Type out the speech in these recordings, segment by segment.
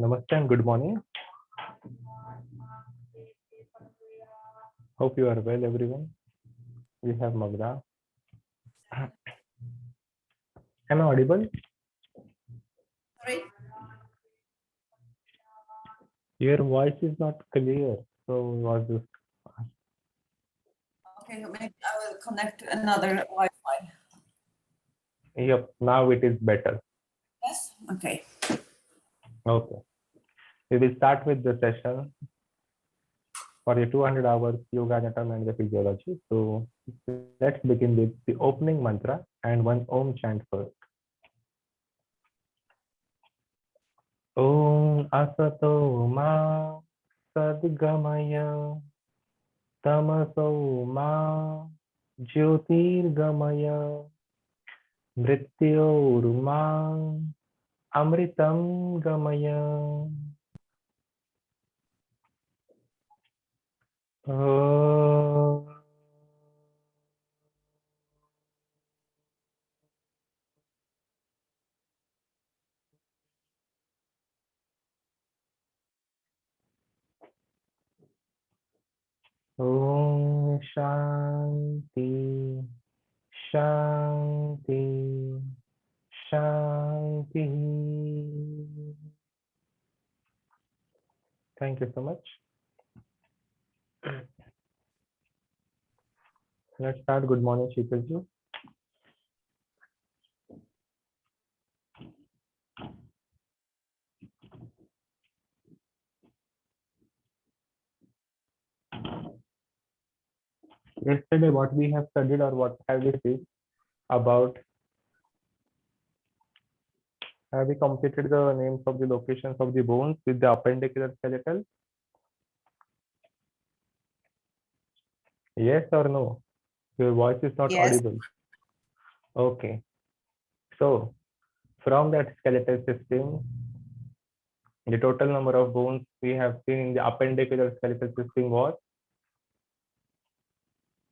Namaste and good morning. Hope you are well, everyone. We have Magda. Am I audible? Sorry? Your voice is not clear. So was this? Okay, maybe I will connect to another Wi-Fi. Yep. Now it is better. Yes? Okay. Okay. We will start with the session for the 200 hours yoga anatomy and the physiology. So let's begin with the opening mantra and one Om chant first. Om asato ma sadgamaya tamaso ma ज्योतिर्गमय मृत्योर्मा अमृतं गमय ओम शांति शांति शांति. Thank you so much. Let's start. Good morning, Sheetal. Yesterday, what we have studied or what have we seen about? Have we completed the names of the locations of the bones with the appendicular skeletal? Yes or no? Your voice is not Yes. audible. Okay. So from that skeletal system, the total number of bones we have seen in the appendicular skeletal system was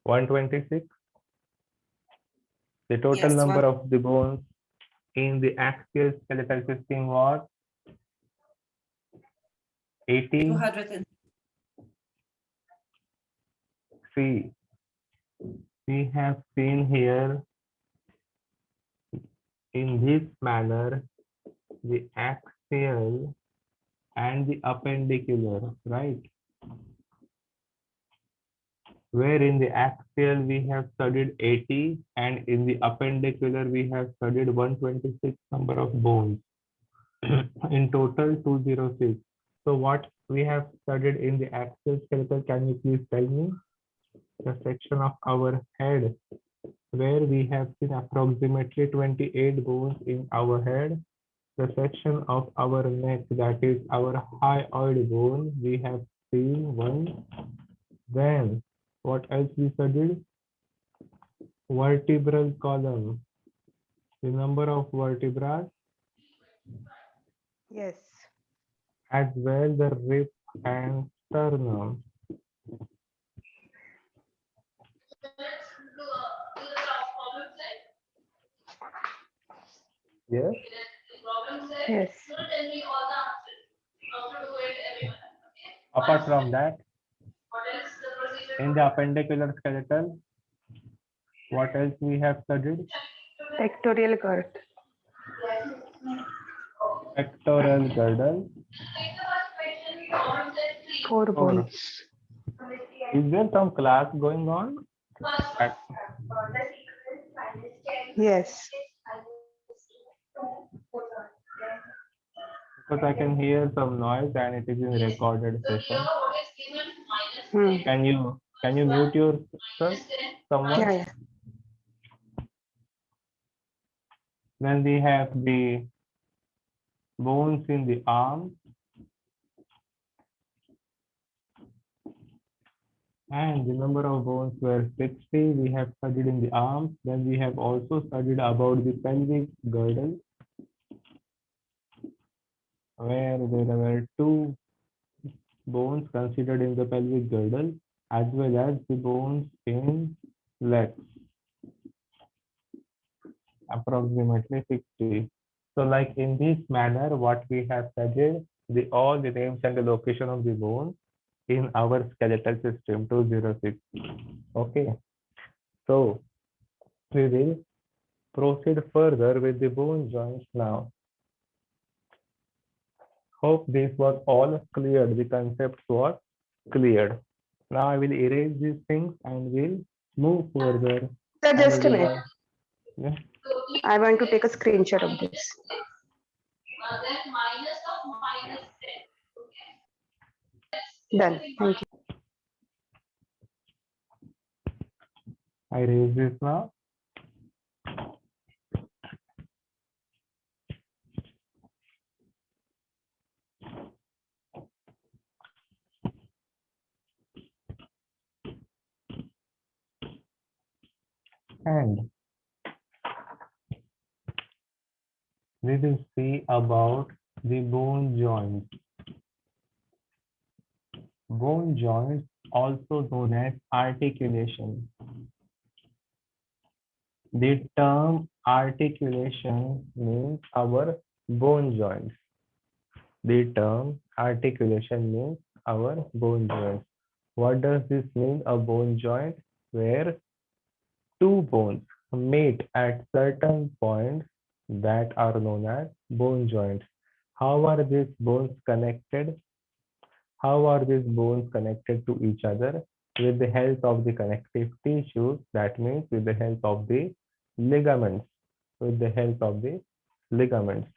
126. The total Yes, number of the bones in the axial skeletal system was 80. 200. See, we have seen here in this manner the axial and the appendicular, right? Where in the axial we have studied 80 and in the appendicular we have studied 126 number of bones. In total 206. So what we have studied in the axial skeletal, can you please tell me? The section of our head where we have seen approximately 28 bones in our head. The section of our neck, that is our hyoid bone, we have seen 1. Then what else we studied? Vertebral column, the number of vertebrae, Yes. as well the rib and sternum. Yes. Yes. Apart from that, in the appendicular skeletal, what else we have studied? Pectoral girdle. Pectoral girdle. 4 Or bones. is there some class going on? Yes. Because I can hear some noise and it is in recorded session. Can you mute yourself, someone? Yeah. Then we have the bones in the arm and the number of bones were 60. We have studied in the arms. Then we have also studied about the pelvic girdle, where there were 2 bones considered in the pelvic girdle, as well as the bones in legs, approximately 60. So like in this manner, what we have studied, all the names and the location of the bone in our skeletal system 206. Okay, so we will proceed further with the bone joints now. Hope this was all cleared. The concept was cleared. Now I will erase these things and we'll move further. Sir, just a And minute. yeah. I want to take a screenshot of this. Done. Thank you. I erase this now. And we will see about the bone joints. Bone joints, also known as articulation. The term articulation means our bone joints. The term articulation means our bone joints. What does this mean? A bone joint where two bones meet at certain points that are known as bone joints. How are these bones connected? How are these bones connected to each other? With the help of the connective tissues, that means with the help of the ligaments. With the help of the ligaments,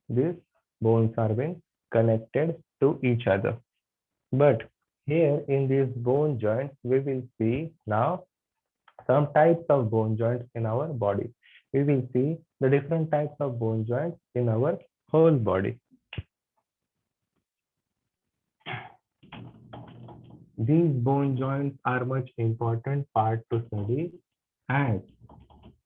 these bones are being connected to each other. But here in these bone joints, we will see now some types of bone joints in our body. We will see the different types of bone joints in our whole body. These bone joints are much important part to study, and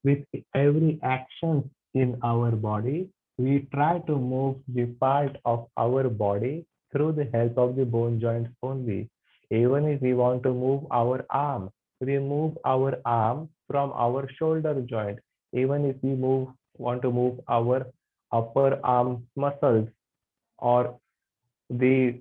with every action in our body, we try to move the part of our body through the help of the bone joints only. Even if we want to move our arm, we move our arm from our shoulder joint. Even if we want to move our upper arm muscles or the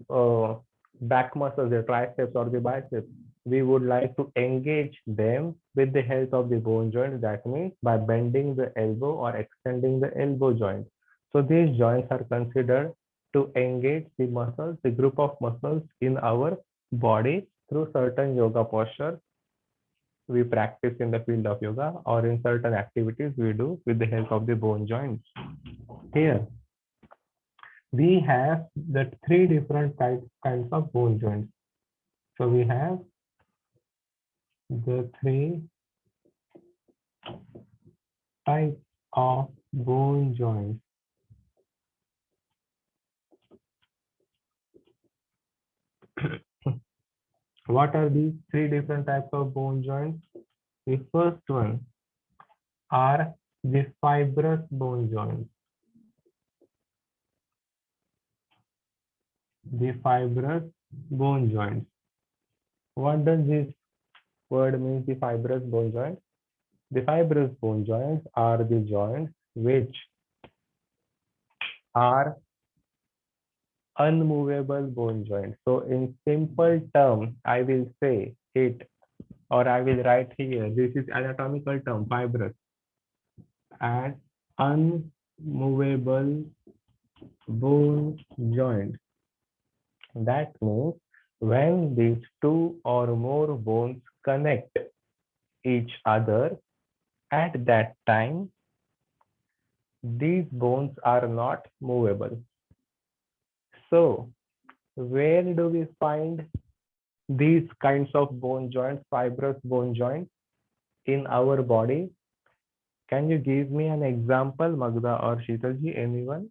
back muscles, the triceps or the biceps, we would like to engage them with the help of the bone joint. That means by bending the elbow or extending the elbow joint. So these joints are considered to engage the muscles, the group of muscles in our body through certain yoga postures we practice in the field of yoga, or in certain activities we do with the help of the bone joints. Here, we have the three different kinds of bone joints. So we have the three types of bone joints. What are these three different types of bone joints? The first one are the fibrous bone joints. The fibrous bone joints. What does this word mean, the fibrous bone joints? The fibrous bone joints are the joints which are unmovable bone joints. So in simple term, I will say it, or I will write here, this is anatomical term, fibrous, and unmovable bone joint. That means when these two or more bones connect each other, at that time, these bones are not movable. So where do we find these kinds of bone joints, fibrous bone joints in our body? Can you give me an example, Magda or Sheetalji, anyone?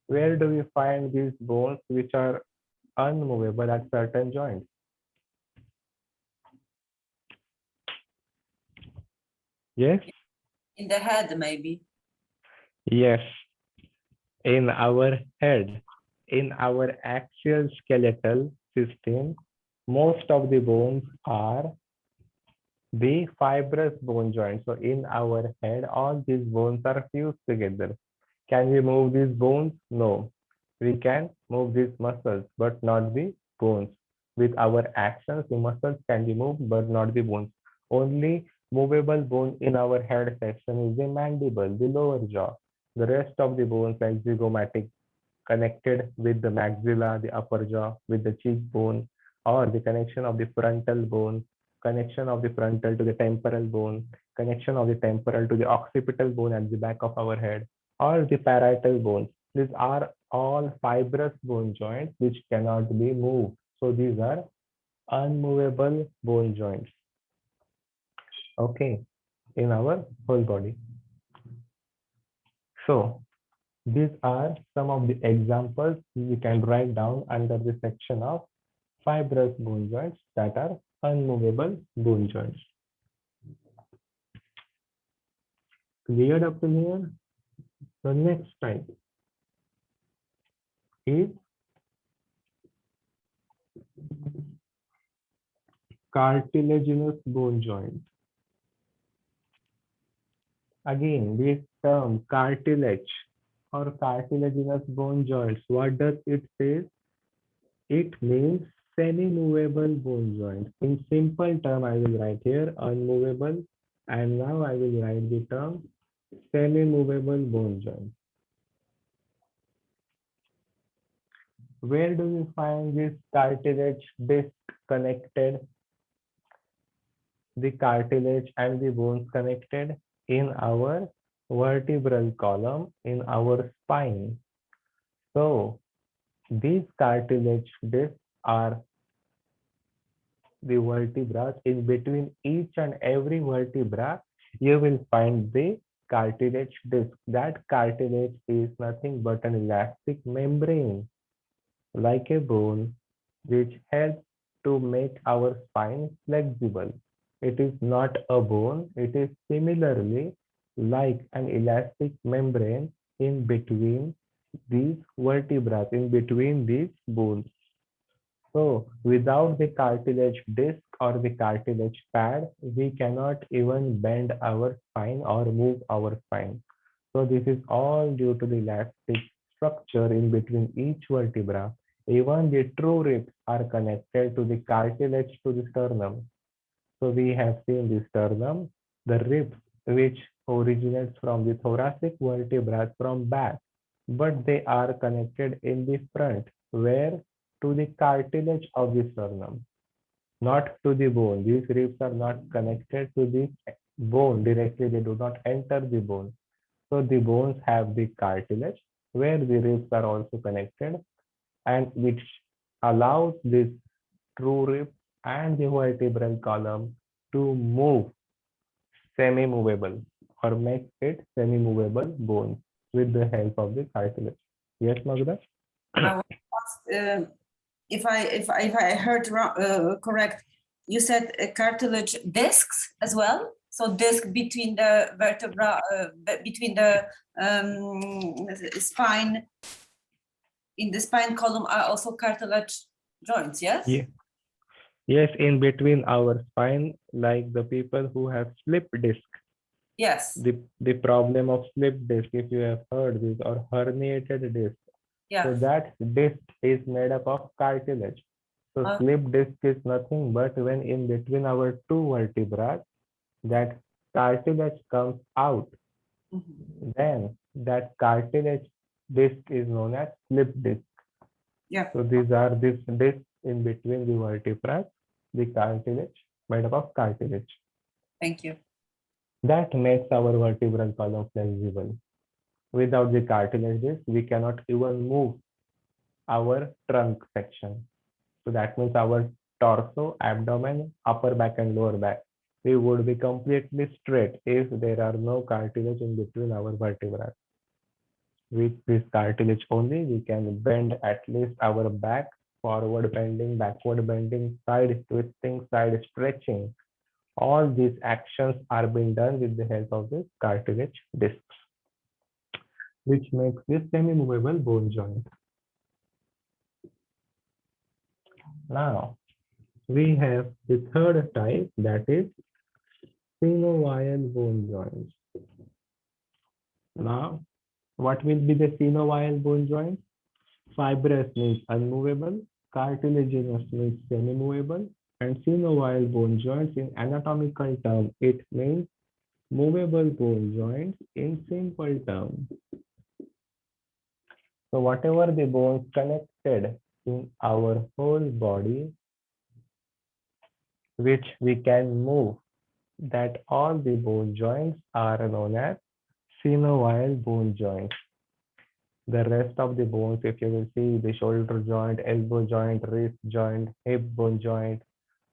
Where do we find these bones which are unmovable at certain joints? Yes? In the head, maybe. Yes. In our head, in our axial skeletal system, most of the bones are the fibrous bone joints. So in our head, all these bones are fused together. Can we move these bones? No. We can move these muscles, but not the bones. With our actions, the muscles can be moved, but not the bones. Only movable bone in our head section is the mandible, the lower jaw. The rest of the bones, like zygomatic, connected with the maxilla, the upper jaw, with the cheekbone, or the connection of the frontal bone, connection of the frontal to the temporal bone, connection of the temporal to the occipital bone at the back of our head, or the parietal bones. These are all fibrous bone joints which cannot be moved. So these are unmovable bone joints. Okay, in our whole body. So these are some of the examples we can write down under the section of fibrous bone joints that are unmovable bone joints. Cleared up to here? The next type is cartilaginous bone joint. Again, this term cartilage or cartilaginous bone joints, what does it say? It means semi-movable bone joint. In simple term, I will write here unmovable, and now I will write the term semi-movable bone joint. Where do we find this cartilage disc connected? The cartilage and the bones connected in our vertebral column in our spine. So these cartilage discs are the vertebrae. In between each and every vertebra, you will find the cartilage disc. That cartilage is nothing but an elastic membrane, like a bone, which helps to make our spine flexible. It is not a bone, it is similarly like an elastic membrane in between these vertebrae, in between these bones. So without the cartilage disc or the cartilage pad, we cannot even bend our spine or move our spine. So this is all due to the elastic structure in between each vertebra. Even the true ribs are connected to the cartilage to the sternum. So we have seen the sternum, the ribs which originates from the thoracic vertebrae from back, but they are connected in the front, where to the cartilage of the sternum, not to the bone. These ribs are not connected to the bone directly, they do not enter the bone. So the bones have the cartilage where the ribs are also connected, and which allows this true rib and the vertebral column to move semi-movable or make it semi-movable bones with the help of the cartilage. Yes, Magda? I was asked, if I heard correct, you said cartilage discs as well. So disc between the vertebra, between the spine, in the spine column are also cartilage joints. Yes. Yeah. Yes, in between our spine, like the people who have slip disc. Yes. The problem of slip disc, if you have heard this, or herniated disc. Yeah. So that disc is made up of cartilage. So slip disc is nothing but when in between our two vertebrae, that cartilage comes out. Then that cartilage disc is known as slip disc. Yeah. So these are this disc in between the vertebrae, the cartilage made up of cartilage. Thank you. That makes our vertebral column flexible. Without the cartilage disc, we cannot even move our trunk section. So that means our torso, abdomen, upper back and lower back, we would be completely straight if there are no cartilage in between our vertebrae. With this cartilage only, we can bend at least our back, forward bending, backward bending, side twisting, side stretching. All these actions are being done with the help of the cartilage discs, which makes this semi-movable bone joint. Now, we have the third type, that is synovial bone joints. Now, what will be the synovial bone joint? Fibrous means unmovable, cartilaginous means semi-movable, and synovial bone joints in anatomical term, it means movable bone joints in simple terms. So whatever the bones connected in our whole body, which we can move, that all the bone joints are known as synovial bone joints. The rest of the bones, if you will see the shoulder joint, elbow joint, wrist joint, hip bone joint,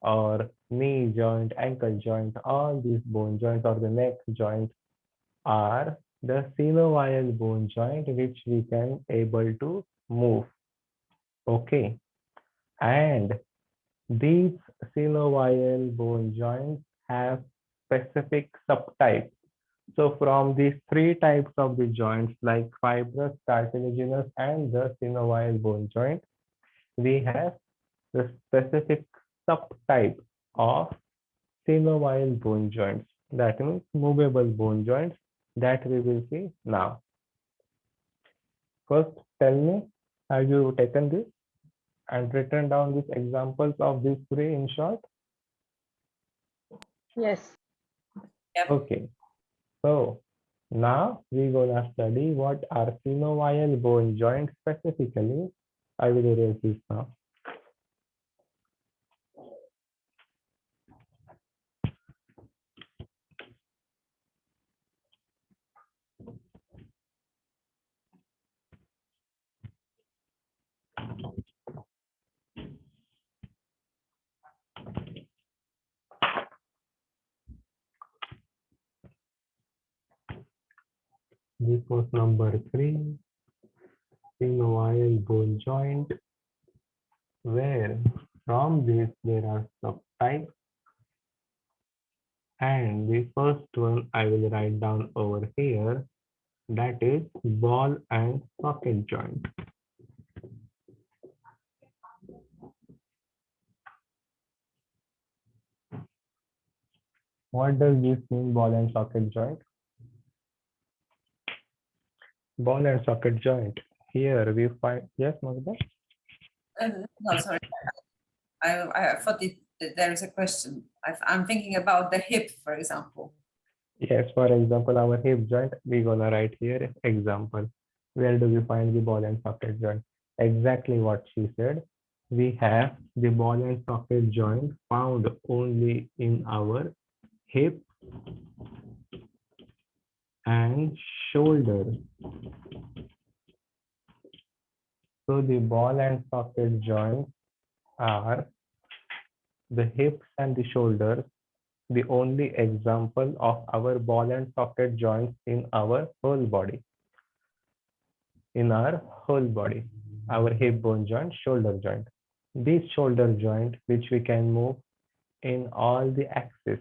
or knee joint, ankle joint, all these bone joints or the neck joint are the synovial bone joint which we can able to move. Okay. And these synovial bone joints have specific subtypes. So from these three types of the joints like fibrous, cartilaginous, and the synovial bone joint, we have the specific subtype of synovial bone joints. That means movable bone joints that we will see now. First, tell me, have you taken this and written down these examples of these three in short? Yes. Okay. So now we're gonna study what are synovial bone joints specifically. I will erase this now. This was number 3, synovial bone joint, where from this there are subtypes. And the first one I will write down over here, that is ball and socket joint. What does this mean, ball and socket joint? Ball and socket joint. Here we find, yes, Magda? No, sorry. I thought there is a question. I'm thinking about the hip, for example. Yes, for example, our hip joint, we're gonna write here example. Where do we find the ball and socket joint? Exactly what she said. We have the ball and socket joint found only in our hip and shoulder. So the ball and socket joints are the hips and the shoulders, the only example of our ball and socket joints in our whole body. In our whole body, our hip bone joint, shoulder joint. This shoulder joint, which we can move in all the axes.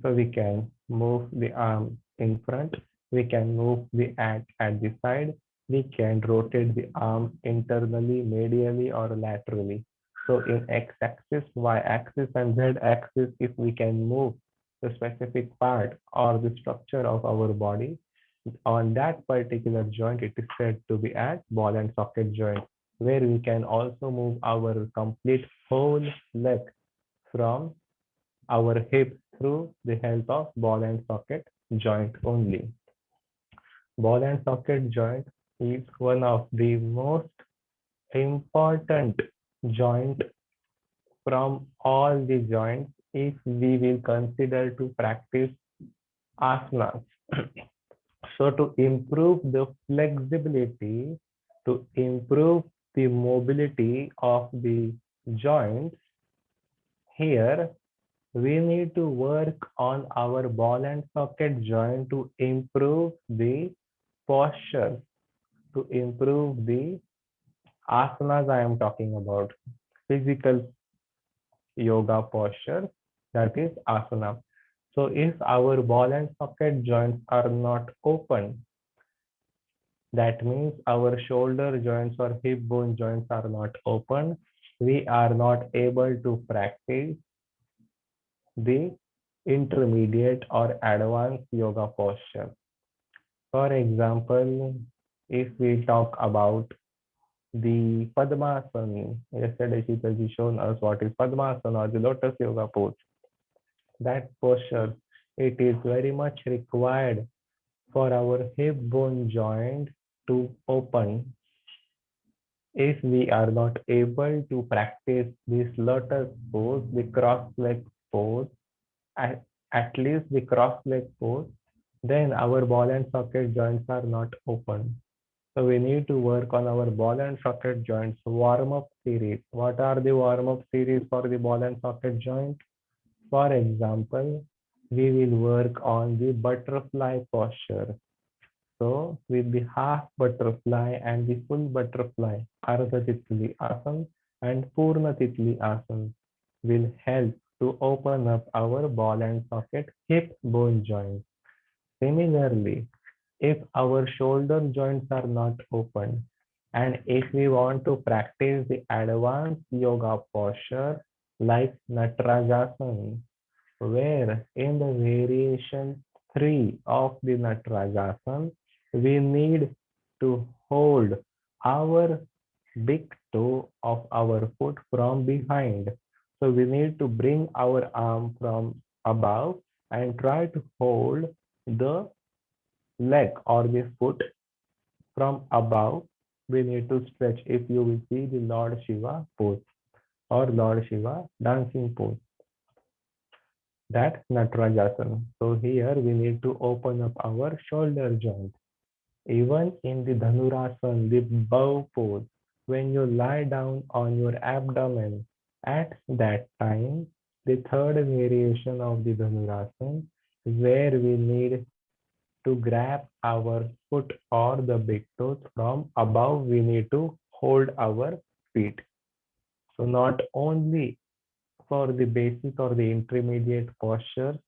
So we can move the arm in front, we can move the at the side, we can rotate the arm internally, medially, or laterally. So in x-axis, y-axis, and z-axis, if we can move the specific part or the structure of our body, on that particular joint, it is said to be at ball and socket joint, where we can also move our complete whole leg from our hip through the help of ball and socket joint only. Ball and socket joint is one of the most important joint from all the joints if we will consider to practice asanas. So to improve the flexibility, to improve the mobility of the joints, here we need to work on our ball and socket joint to improve the posture, to improve the asanas I am talking about, physical yoga posture, that is asana. So if our ball and socket joints are not open, that means our shoulder joints or hip bone joints are not open, we are not able to practice the intermediate or advanced yoga posture. For example, if we talk about the Padmasana. Yesterday she has shown us what is Padmasana or the lotus yoga pose. That posture, it is very much required for our hip bone joint to open. If we are not able to practice this lotus pose, the cross leg pose, at least the cross leg pose, then our ball and socket joints are not open. So we need to work on our ball and socket joints warm up series. What are the warm up series for the ball and socket joint? For example, we will work on the butterfly posture. So with the half butterfly and the full butterfly, Ardha Titli Asana and Purna Titli Asana will help to open up our ball and socket hip bone joint. Similarly, if our shoulder joints are not open, and if we want to practice the advanced yoga posture like Natarajasana, where in the variation 3 of the Natarajasana, we need to hold our big toe of our foot from behind. So we need to bring our arm from above and try to hold the leg or the foot from above. We need to stretch. If you will see the Lord Shiva pose or Lord Shiva dancing pose, that's Natarajasana. So here we need to open up our shoulder joint. Even in the Dhanurasana, the bow pose, when you lie down on your abdomen, at that time, the third variation of the Dhanurasana, where we need to grab our foot or the big toes from above, we need to hold our feet. So not only for the basic or the intermediate posture,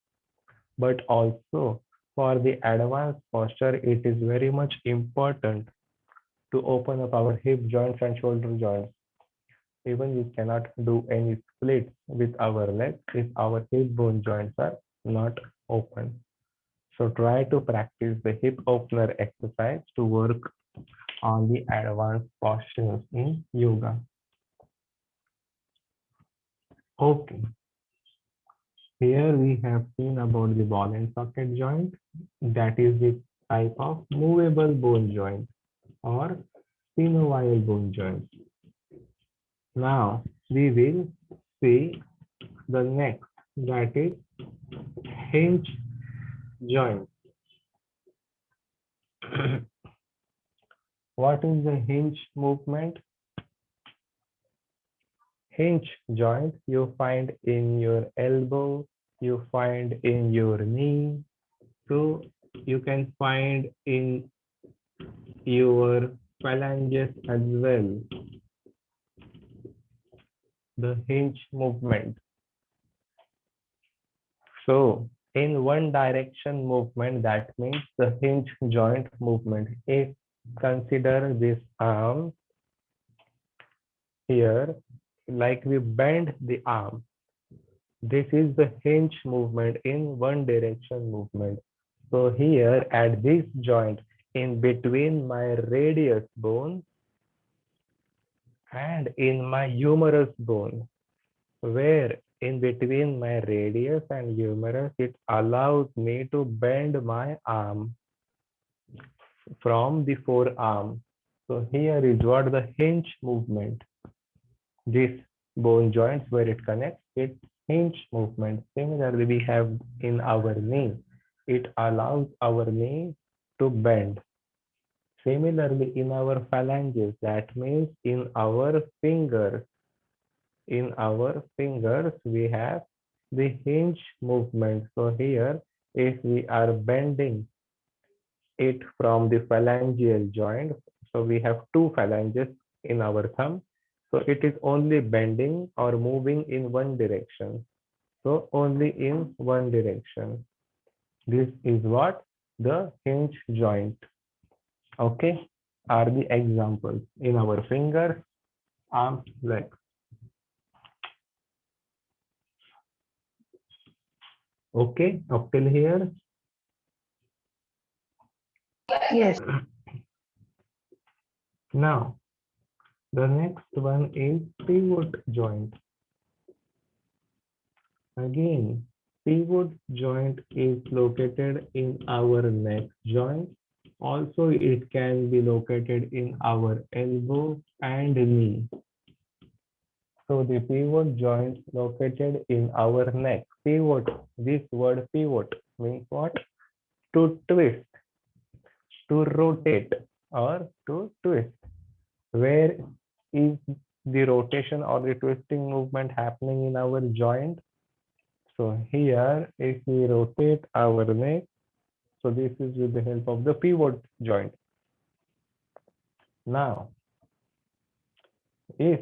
but also for the advanced posture, it is very much important to open up our hip joints and shoulder joints. Even we cannot do any splits with our legs if our hip bone joints are not open. So try to practice the hip opener exercise to work on the advanced postures in yoga. Okay. Here we have seen about the ball and socket joint. That is the type of movable bone joint or synovial bone joint. Now we will see the next, that is hinge joint. What is the hinge movement? Hinge joint you find in your elbow, you find in your knee, so you can find in your phalanges as well. The hinge movement. So in one direction movement, that means the hinge joint movement. If consider this arm here, like we bend the arm, this is the hinge movement in one direction movement. So here at this joint, in between my radius bone and in my humerus bone, where in between my radius and humerus, it allows me to bend my arm from the forearm. So here is what the hinge movement. This bone joints where it connects, it's hinge movement. Similarly, we have in our knee, it allows our knee to bend. Similarly, in our phalanges, that means in our fingers, we have the hinge movement. So here, if we are bending it from the phalangeal joint, so we have two phalanges in our thumb, so it is only bending or moving in one direction. So only in one direction. This is what the hinge joint. Okay, are the examples in our fingers, arms, legs. Okay, up till here. Yes. Now, The next one is pivot joint. Again, pivot joint is located in our neck joint. Also, it can be located in our elbow and knee. So the pivot joint located in our neck. Pivot, this word pivot means what? To twist, to rotate, or to twist. Where is the rotation or the twisting movement happening in our joint? So here, if we rotate our neck, so this is with the help of the pivot joint. Now, if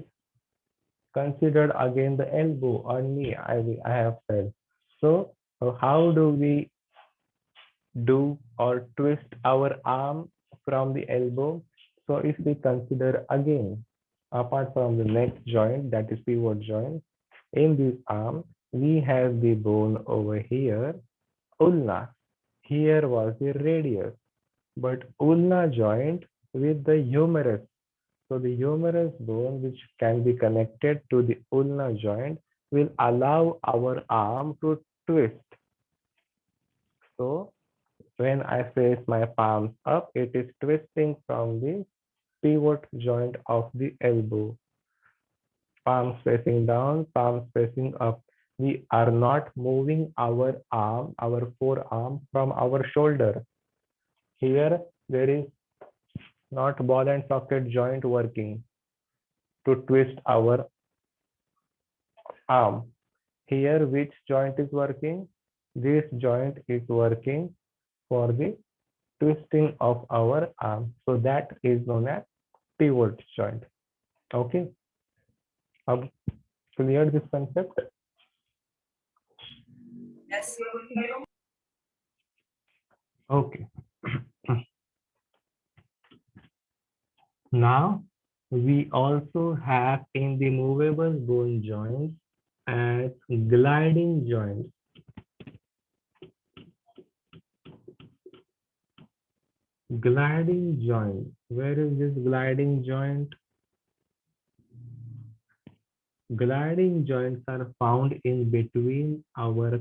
considered again the elbow or knee, I have said. So how do we do or twist our arm from the elbow? So if we consider again, apart from the neck joint, that is pivot joint, in this arm, we have the bone over here, ulna. Here was the radius, but ulna joint with the humerus. So the humerus bone, which can be connected to the ulna joint, will allow our arm to twist. So when I place my palms up, it is twisting from the pivot joint of the elbow. Palms facing down, palms facing up. We are not moving our arm, our forearm from our shoulder. Here, there is not ball and socket joint working to twist our arm. Here, which joint is working? This joint is working for the twisting of our arm. So that is known as pivot joint. Okay. Clear this concept? Yes. Okay. Now, we also have in the movable bone joints as gliding joints. Gliding joint. Where is this gliding joint? Gliding joints are found in between our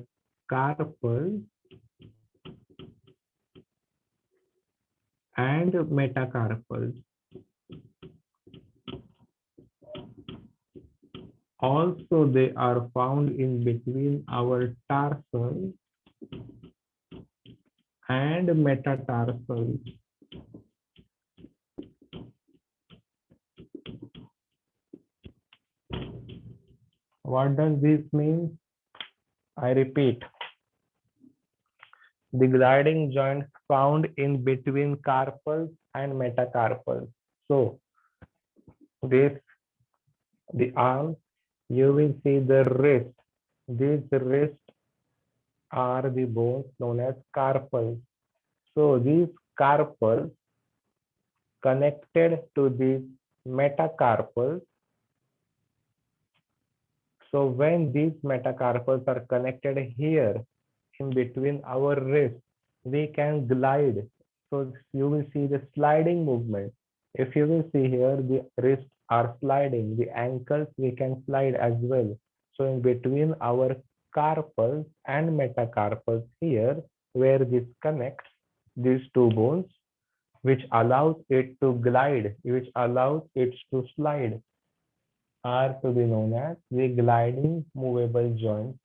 carpal and metacarpal. Also, they are found in between our tarsal and metatarsal. What does this mean? I repeat, the gliding joints found in between carpals and metacarpals. So, this, the arm, you will see the wrist. These wrists are the bones known as carpals. So, these carpals connected to these metacarpals. So, when these metacarpals are connected here in between our wrists, we can glide. So you will see the sliding movement. If you will see here, the wrists are sliding, the ankles we can slide as well. So in between our carpals and metacarpals here, where this connects, these two bones, which allows it to glide, which allows it to slide, are to be known as the gliding movable joints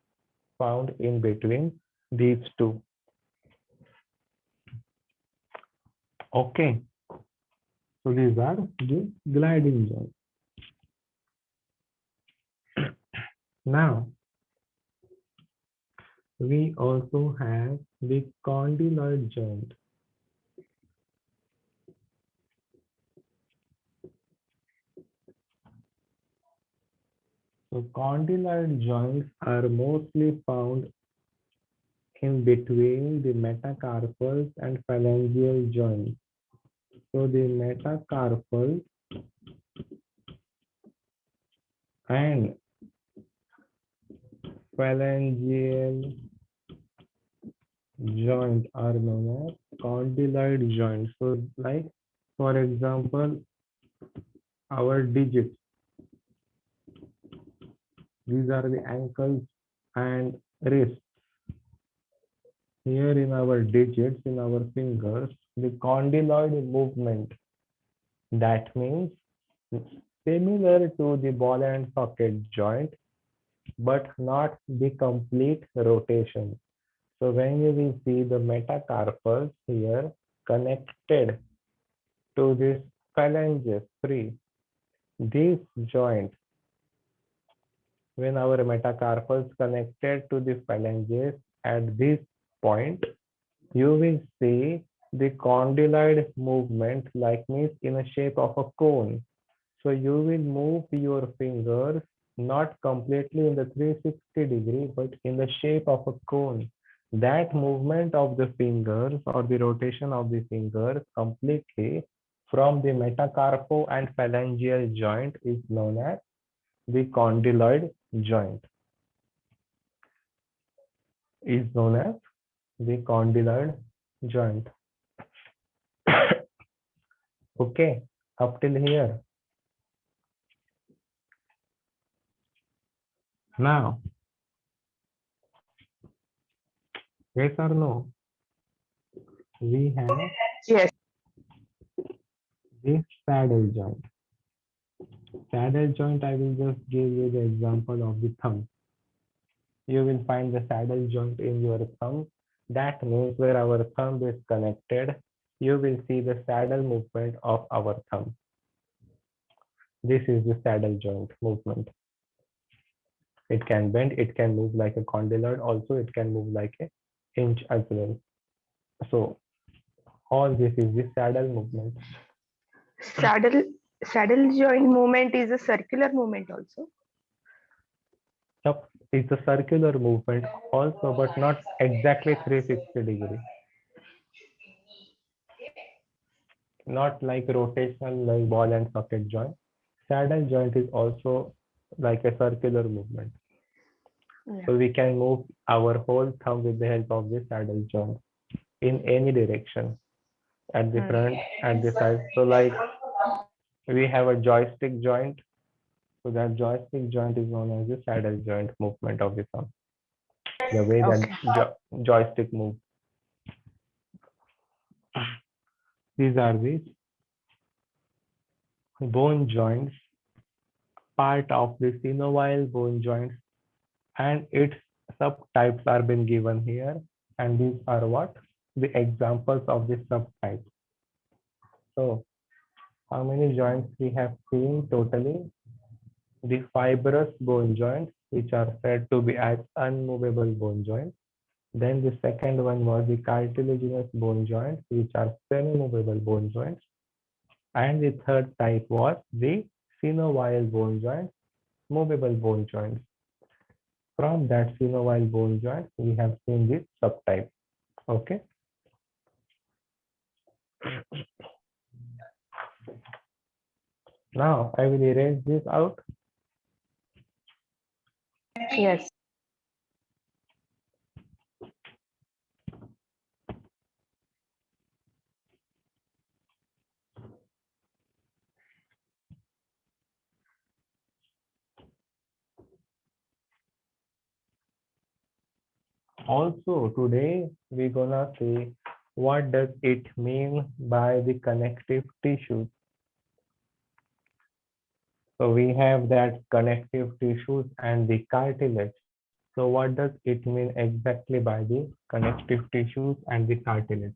found in between these two. Okay, so these are the gliding joints. Now, we also have the condyloid joint. So condyloid joints are mostly found in between the metacarpals and phalangeal joints. So the metacarpal and phalangeal joint are known as condyloid joints. So like, for example, our digits. These are the ankles and wrists. Here in our digits, in our fingers, the condyloid movement. That means similar to the ball and socket joint, but not the complete rotation. So when you will see the metacarpals here connected to this phalanges 3, this joint, when our metacarpals connected to the phalanges at this point, you will see the condyloid movement like means in a shape of a cone. So you will move your fingers not completely in the 360-degree, but in the shape of a cone. That movement of the fingers or the rotation of the fingers completely from the metacarpal and phalangeal joint is known as the condyloid joint. Is known as the condyloid joint. Okay, up till here. Now, yes or no? We have Yes. the saddle joint. Saddle joint, I will just give you the example of the thumb. You will find the saddle joint in your thumb. That means where our thumb is connected, you will see the saddle movement of our thumb. This is the saddle joint movement. It can bend, it can move like a condyloid, also it can move like a hinge as well. So all this is the saddle movement. Saddle joint movement is a circular movement also. Yep, it's a circular movement also, but not exactly 360-degree. Not like rotational like ball and socket joint. Saddle joint is also like a circular movement. Yeah. So we can move our whole thumb with the help of the saddle joint in any direction, at the front, at the side. So like we have a joystick joint. So that joystick joint is known as the saddle joint movement of the thumb. The way that joystick moves. These are the bone joints, part of the synovial bone joints, and its subtypes are been given here. And these are what? The examples of the subtypes. So how many joints we have seen totally? The fibrous bone joints, which are said to be as unmovable bone joints. Then the second one was the cartilaginous bone joints, which are semi-movable bone joints. And the third type was the synovial bone joints, movable bone joints. From that synovial bone joint, we have seen this subtype. Okay. Now I will erase this out. Yes. Also today we're gonna see what does it mean by the connective tissues. So we have that connective tissues and the cartilage. So what does it mean exactly by the connective tissues and the cartilage?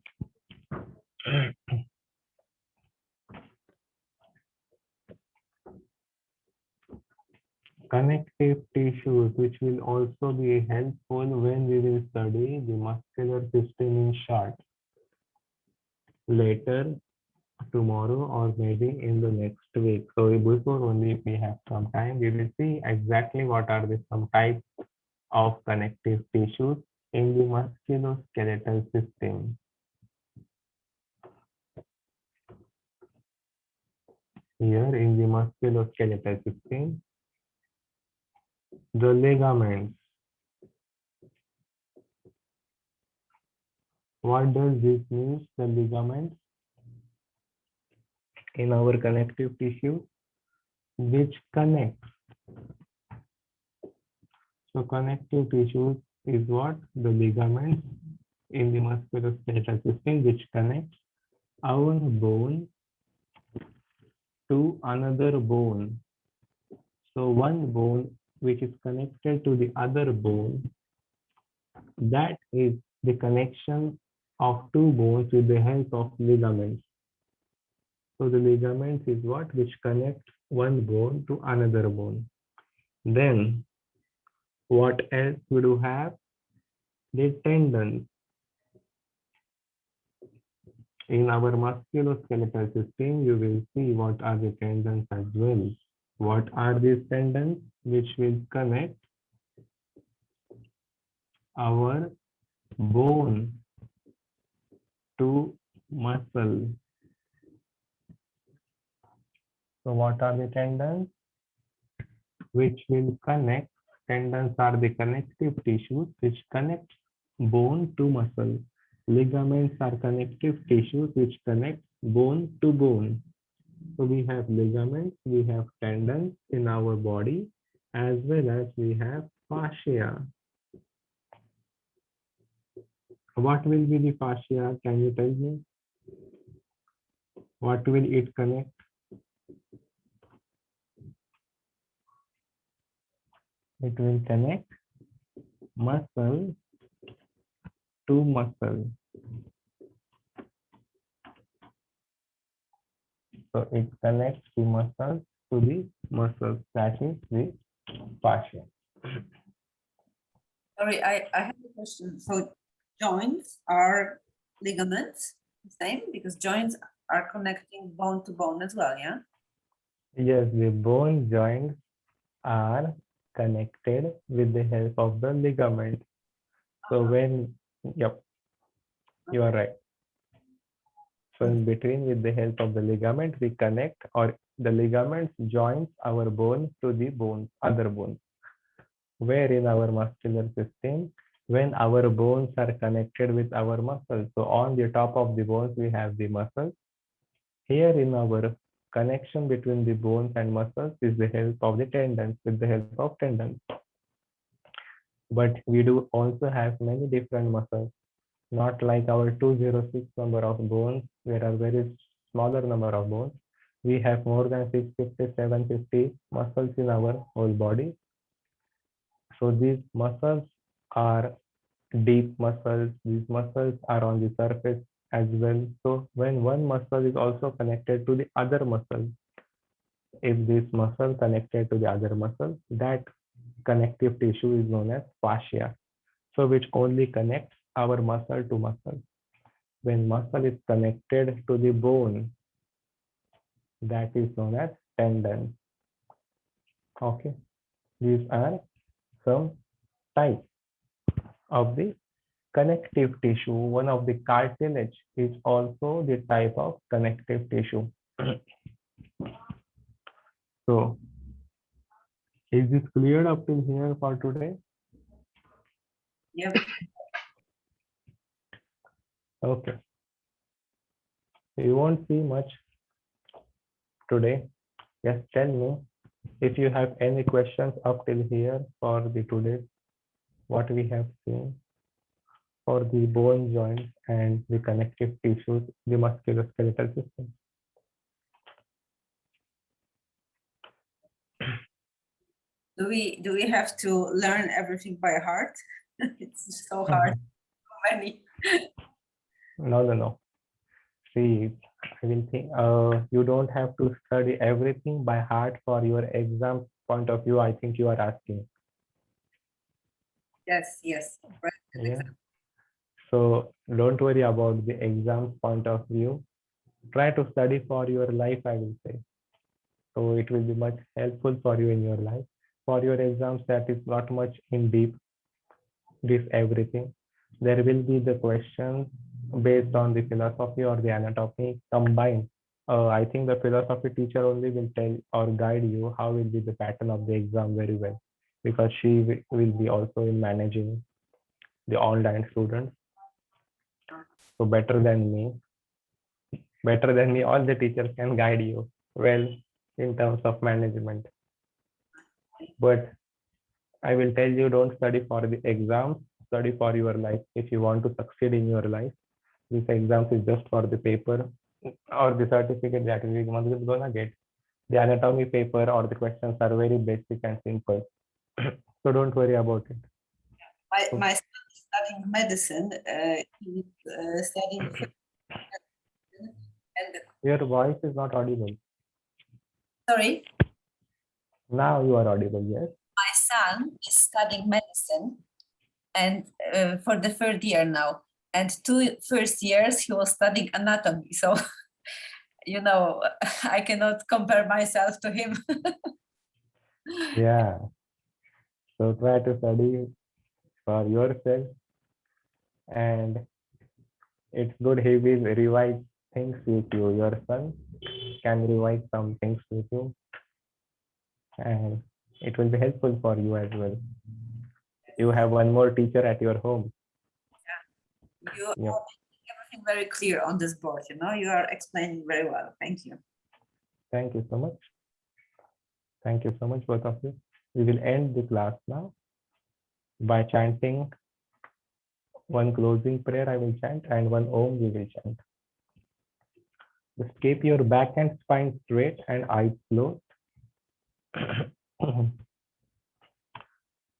Connective tissues, which will also be helpful when we will study the muscular system in short later tomorrow or maybe in the next week. So before only we have some time, we will see exactly what are the some types of connective tissues in the musculoskeletal system. Here in the musculoskeletal system, the ligaments. What does this mean, the ligaments in our connective tissue? which connects. So connective tissues is what? The ligaments in the musculoskeletal system which connects our bone to another bone. So one bone which is connected to the other bone, that is the connection of two bones with the help of ligaments. So the ligaments is what? Which connect one bone to another bone. Then what else we do have? The tendons. In our musculoskeletal system, you will see what are the tendons as well. What are these tendons which will connect our bone to muscle? So what are the tendons which will connect? Tendons are the connective tissues which connect bone to muscle. Ligaments are connective tissues which connect bone to bone. So we have ligaments, we have tendons in our body, as well as we have fascia. What will be the fascia? Can you tell me? What will it connect? It will connect muscle to muscle. So it connects the muscles to the muscles. That is the fascia. Sorry, I have a question. So joints are ligaments, the same, because joints are connecting bone to bone as well, yeah? Yes, the bone joints are connected with the help of the ligament. So when, yep, you are right. So in between, with the help of the ligament, we connect, or the ligaments joins our bone to the bones, other bones. Where in our muscular system, when our bones are connected with our muscles, so on the top of the bones, we have the muscles. Here in our connection between the bones and muscles is the help of the tendons, with the help of tendons. But we do also have many different muscles, not like our 206 number of bones. There are very smaller number of bones. We have more than 650, 750 muscles in our whole body. So these muscles are deep muscles. These muscles are on the surface as well. So when one muscle is also connected to the other muscle, if this muscle connected to the other muscle, that connective tissue is known as fascia. So which only connects our muscle to muscle. When muscle is connected to the bone, that is known as tendon. Okay, these are some types of the connective tissue. One of the cartilage is also the type of connective tissue. So is this cleared up till here for today? Yep. Okay. You won't see much today. Just tell me if you have any questions up till here for the today, what we have seen for the bone joints and the connective tissues, the musculoskeletal system. Do we have to learn everything by heart? It's so hard. So many. No. See, I will think you don't have to study everything by heart for your exam point of view. I think you are asking. Yes. Right. Yeah. So don't worry about the exam point of view. Try to study for your life, I will say. So it will be much helpful for you in your life. For your exams, that is not much in deep, this everything. There will be the questions based on the philosophy or the anatomy combined. I think the philosophy teacher only will tell or guide you how will be the pattern of the exam very well, because she will be also in managing the online students. So better than me, all the teachers can guide you well. in terms of management. But I will tell you, don't study for the exams, study for your life. If you want to succeed in your life, this exams is just for the paper or the certificate that you are gonna get. The anatomy paper or the questions are very basic and simple. So don't worry about it. My son is studying medicine. He's studying and Your voice is not audible. sorry, Now you are audible, yes. my son is studying medicine and for the third year now. And 2 first years he was studying anatomy. So you know, I cannot compare myself to him. Yeah. So try to study for yourself, and it's good he will revise things with you. Your son can revise some things with you, and it will be helpful for you as well. You have one more teacher at your home. You Yep. are making everything very clear on this board, you know, you are explaining very well. Thank you. Thank you so much. Thank you so much, both of you. We will end the class now by chanting one closing prayer I will chant and one Om we will chant. Just keep your back and spine straight and eyes closed.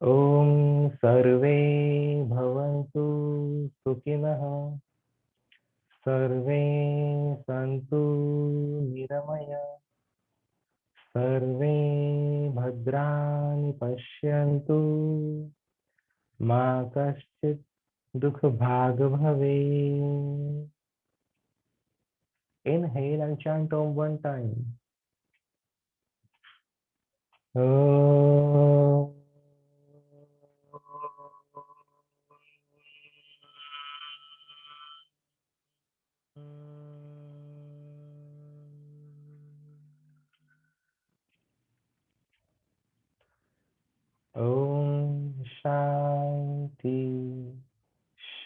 Om Sarve Bhavantu Sukhinah Sarve Santu Niramaya Sarve Bhadrani Pashyantu Ma Kaschit Dukh Bhag Bhave. Inhale and chant Om one time. Om. Om Shanti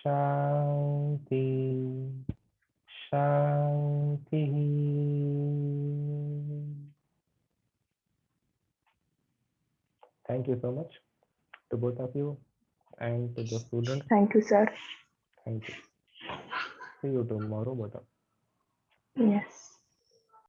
Shanti Shanti. Thank you so much to both of you and to the students. Thank you, sir. Thank you. See you tomorrow, both of you. Yes.